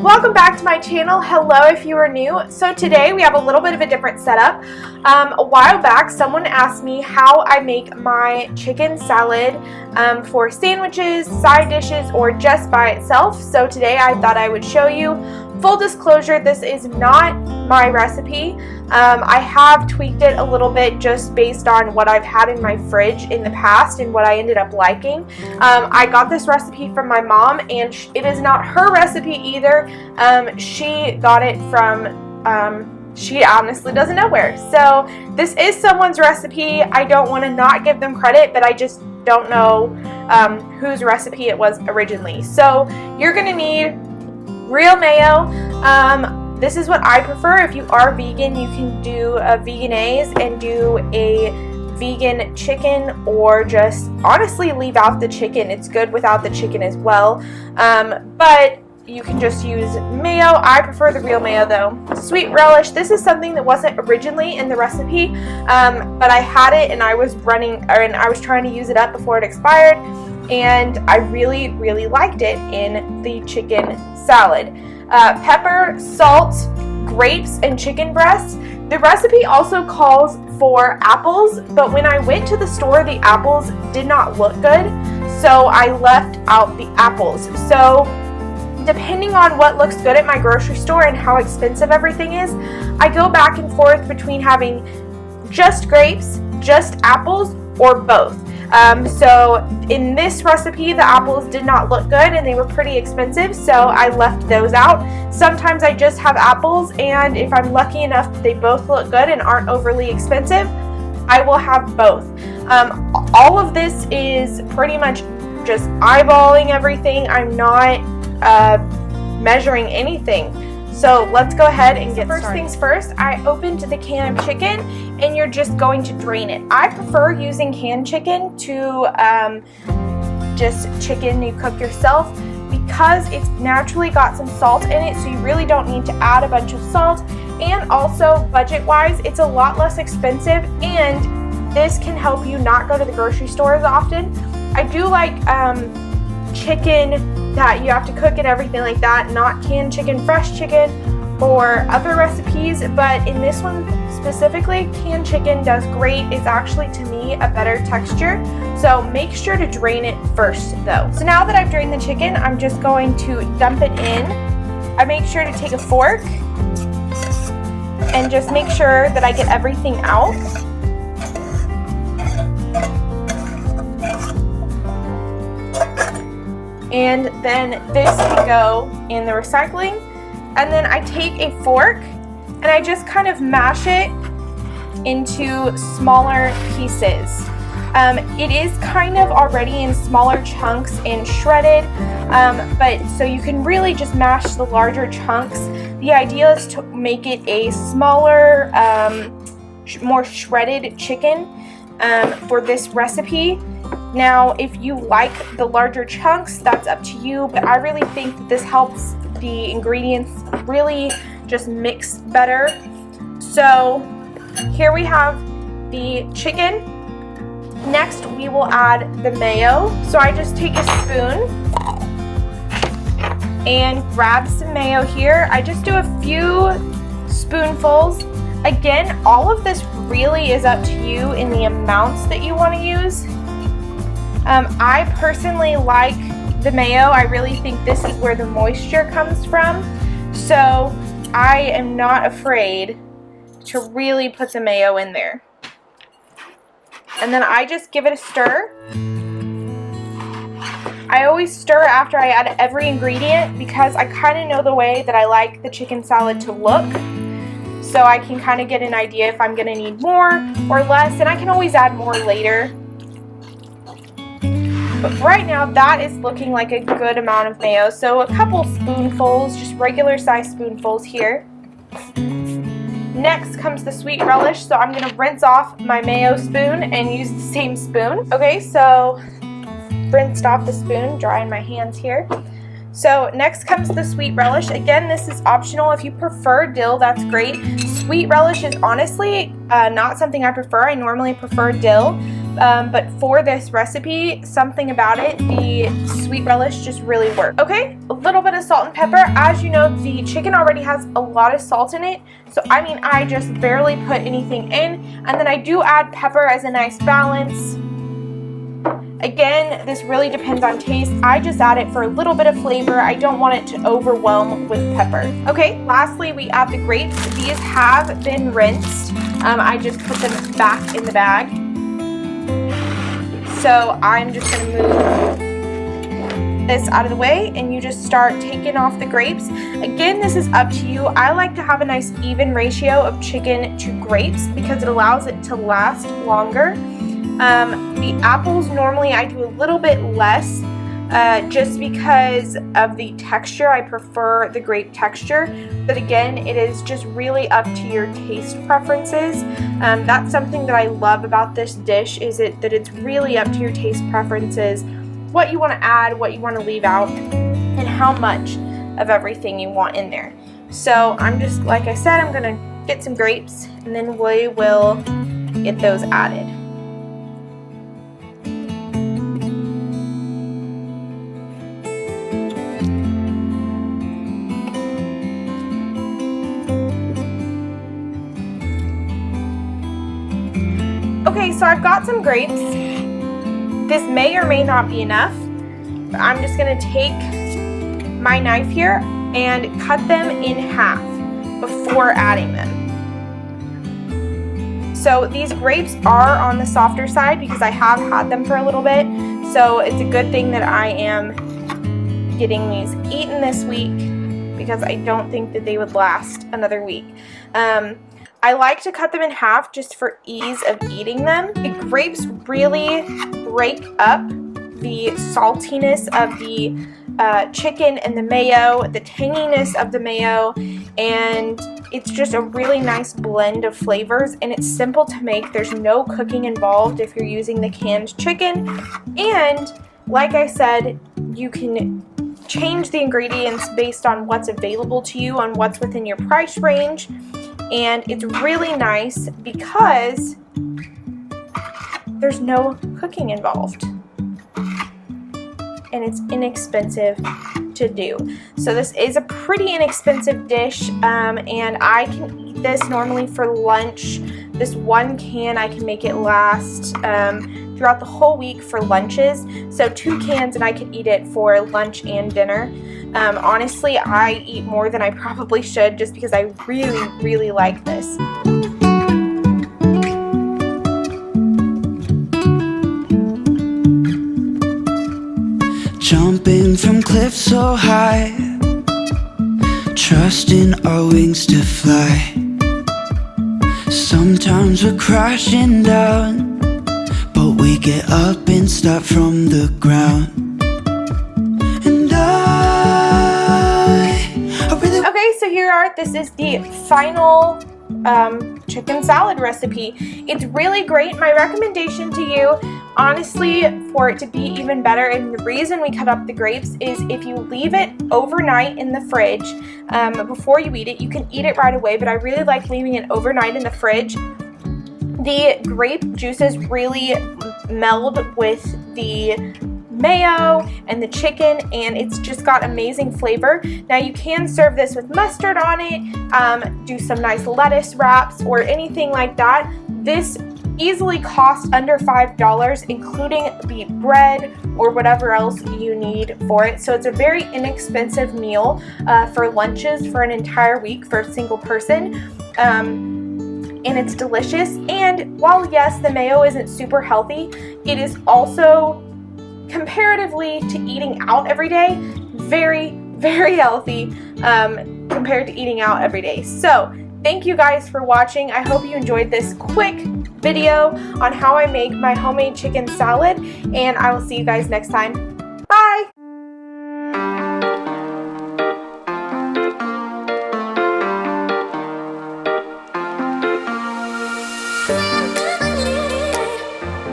Welcome back to my channel. Hello if you are new. So today we have a little bit of a different setup. A while back someone asked me how I make my chicken salad for sandwiches, side dishes, or just by itself. So today I thought I would show you. Full disclosure, this is not my recipe. I have tweaked it a little bit just based on what I've had in my fridge in the past and what I ended up liking. I got this recipe from my mom, and it is not her recipe either. She got it from, she honestly doesn't know where. So this is someone's recipe. I don't want to not give them credit, but I just don't know whose recipe it was originally. So you're going to need real mayo. This is what I prefer. If you are vegan, you can do a veganese and do a vegan chicken, or just honestly leave out the chicken. It's good without the chicken as well. But you can just use mayo. I prefer the real mayo though. Sweet relish. This is something that wasn't originally in the recipe, but I had it and I was trying to use it up before it expired, and I really liked it in the chicken salad. Pepper, salt, grapes, and chicken breasts. The recipe also calls for apples, but when I went to the store, the apples did not look good, so I left out the apples. So depending on what looks good at my grocery store and how expensive everything is, I go back and forth between having just grapes, just apples, or both. So in this recipe, the apples did not look good and they were pretty expensive, so I left those out. Sometimes I just have apples, and if I'm lucky enough that they both look good and aren't overly expensive, I will have both. All of this is pretty much just eyeballing everything. I'm not measuring anything. So let's go ahead and get started. First things first, I opened the can of chicken, and you're just going to drain it. I prefer using canned chicken to just chicken you cook yourself, because it's naturally got some salt in it, so you really don't need to add a bunch of salt. And also, budget-wise, it's a lot less expensive, and this can help you not go to the grocery store as often. I do like chicken that you have to cook and everything like that, not canned chicken, fresh chicken, or other recipes, but in this one specifically, canned chicken does great. It's actually, to me, a better texture, so make sure to drain it first though. So now that I've drained the chicken, I'm just going to dump it in. I make sure to take a fork and just make sure that I get everything out. And then this can go in the recycling. And then I take a fork and I just kind of mash it into smaller pieces. It is kind of already in smaller chunks and shredded, but so you can really just mash the larger chunks. The idea is to make it a smaller, more shredded chicken for this recipe. Now, if you like the larger chunks, that's up to you, but I really think that this helps the ingredients really just mix better. So here we have the chicken. Next, we will add the mayo. So I just take a spoon and grab some mayo here. I just do a few spoonfuls. Again, all of this really is up to you in the amounts that you want to use. I personally like the mayo. I really think this is where the moisture comes from, so I am not afraid to really put the mayo in there. And then I just give it a stir. I always stir after I add every ingredient, because I kind of know the way that I like the chicken salad to look, so I can kind of get an idea if I'm going to need more or less, and I can always add more later. But right now, that is looking like a good amount of mayo. So a couple spoonfuls, just regular size spoonfuls here. Next comes the sweet relish. So I'm gonna rinse off my mayo spoon and use the same spoon. Okay, so rinsed off the spoon, drying my hands here. So next comes the sweet relish. Again, this is optional. If you prefer dill, that's great. Sweet relish is honestly not something I prefer. I normally prefer dill. but for this recipe, something about it, the sweet relish just really worked. Okay, a little bit of salt and pepper. As you know, the chicken already has a lot of salt in it, so I mean, I just barely put anything in, and then I do add pepper as a nice balance. Again, this really depends on taste. I just add it for a little bit of flavor. I don't want it to overwhelm with pepper. Okay, lastly, we add the grapes. These have been rinsed. I just put them back in the bag. So I'm just going to move this out of the way, and you just start taking off the grapes. Again, this is up to you. I like to have a nice even ratio of chicken to grapes because it allows it to last longer. The apples, normally I do a little bit less just because of the texture. I prefer the grape texture, but again, it is just really up to your taste preferences. That's something that I love about this dish, is that it's really up to your taste preferences, what you want to add, what you want to leave out, and how much of everything you want in there. So I'm just, like I said, I'm going to get some grapes, and then we will get those added. Okay, so I've got some grapes. This may or may not be enough, but I'm just going to take my knife here and cut them in half before adding them. So these grapes are on the softer side because I have had them for a little bit, so it's a good thing that I am getting these eaten this week because I don't think that they would last another week. I like to cut them in half just for ease of eating them. The grapes really break up the saltiness of the chicken and the mayo, the tanginess of the mayo, and it's just a really nice blend of flavors, and it's simple to make. There's no cooking involved if you're using the canned chicken, and like I said, you can change the ingredients based on what's available to you, on what's within your price range. And it's really nice because there's no cooking involved. And it's inexpensive to do. So this is a pretty inexpensive dish, and I can eat this normally for lunch. This one can, I can make it last throughout the whole week for lunches. So 2 cans and I could eat it for lunch and dinner. Honestly, I eat more than I probably should just because I really, really like this. Jumping from cliffs so high, trusting our wings to fly. Sometimes we're crashing down, but we get up and start from the ground. Okay, so here are, this is the final chicken salad recipe. It's really great. My recommendation to you, honestly, for it to be even better, and the reason we cut up the grapes is if you leave it overnight in the fridge before you eat it, you can eat it right away, but I really like leaving it overnight in the fridge. The grape juices really meld with the mayo and the chicken, and it's just got amazing flavor. Now you can serve this with mustard on it, do some nice lettuce wraps or anything like that. This easily costs under $5, including the bread or whatever else you need for it. So it's a very inexpensive meal for lunches for an entire week for a single person. And it's delicious. And while yes, the mayo isn't super healthy, it is also, comparatively to eating out every day, very, very healthy compared to eating out every day. So thank you guys for watching. I hope you enjoyed this quick video on how I make my homemade chicken salad, and I will see you guys next time.